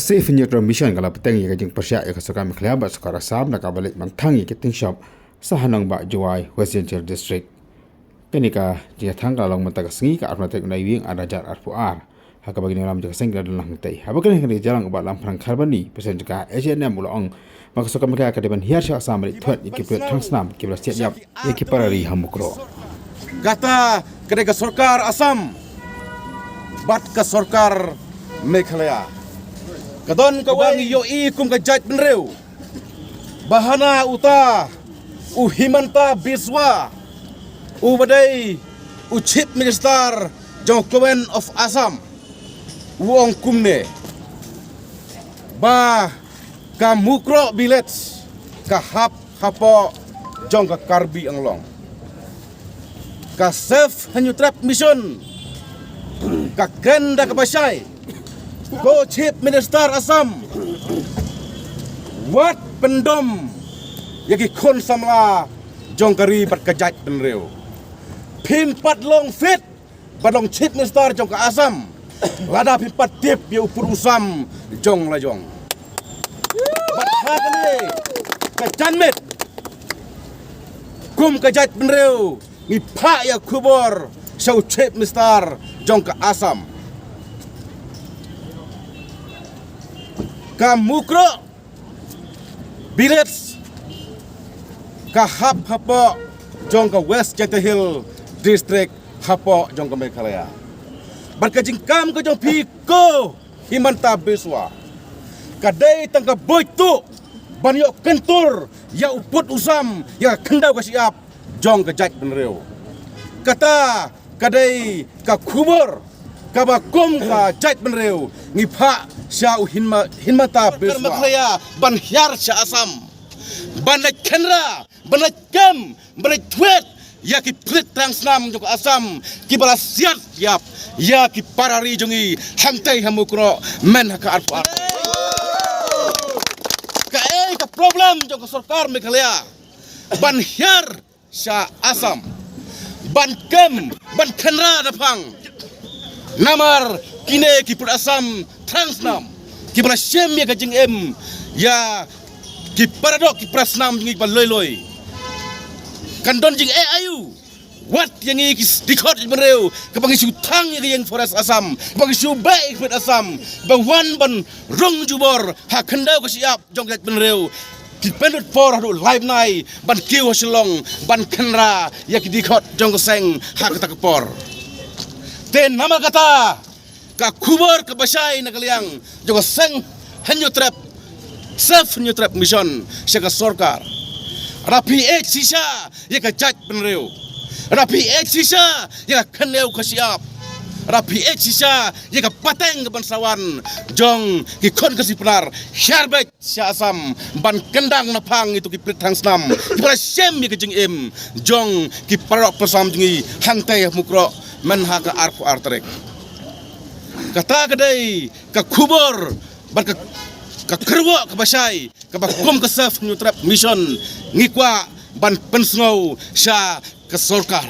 safe neutral mission kalau petang ya kajing persya ya kesukaan mekhlaya ba sekarang sab nak balik mantang ya keting shop sahanang ba juai Western Hill District kenika jika thang kalau mentaka sengi ka arna tek nai wing ada jar arpuar haka bagi dalam jaka seng dan lang tai habakan kini jalan ba lam perang karbani pesen jaka AJN mulong maka suka mereka akadeban hiar sya samari thwat ikipret transnam kibla siap yap ikiparari hamukro gata ketika sarkar Assam bat ka sarkar Meghalaya kadon kawangi yo kum ka jaj benreu bahana uta Himanta Biswa badai Chief Minister jong Government of Assam wong kumne ba ka mukro village ka hapo jong ka Karbi Anglong ka safe hanyutrap mission ka kenda ka Pasay ko Chief Minister Assam wat pendom yaki kon samla jong kari bat kajat benreu pimpat long fit badong Chief Minister jong ka Assam lada pimpat tip ya upur usam jong la jong bat hakane kajanmet kum kajat benreu ni pa ya kubor sau Chief Minister jong ka Assam ka mukro village ka hapo jong ka West Hill District hapo jong ka Meghalaya barkajing kam ka jong piko Himanta Biswa kadai tang ka boitu banyo kentur ya uput usam ya kendau ka siap jong ka jaj benreu kata kadai ka kubur ka bakum ka jaj benreu ngipa sya Himanta Biswa Meghalaya ban hiar sya Assam ban kenra ban kam ban twet ya ki plit transnam jong Assam ki bala siat yap ya ki parari jongi hangtai hamukro men ka arpa ka ka problem jong sarkar Meghalaya ban hiar sya Assam ban kam ban kenra dapang namar kine ki put Assam transnam ki bala shem ya ka jing em ya ki paradok ki prasnam jing pa loy kandon jing ayu wat yang ki dikot benreu ka bang isu tang yang forest Assam bang isu baik put Assam bawan ban rong jubor ha khandau ka siap jong jat benreu ki pendut for hadu live nai ban kiu selong ban khenra ya ki dikot jong seng ha ka takpor ten nama kata ka kubur ka Pasay na kaliang jong seng hanyo trap self hanyo trap mission sa sarkar rapi sisa ya ka jaj benreu rapi sisa ya ka kheneu ka siap rapi sisa ya ka pateng ka bansawan jong ki kon ka sipnar syarbet sa Assam ban kendang na pang itu ki pritang snam ki para sem ya ka jing em jong ki parok pasam jingi hangtai mukro men ha ka arpu artrek kata kadai ka kubur ban ka kerwa ka Pasay ka bakum ka saf nyutrap mission ngikwa ban pensngau sya ka sarkar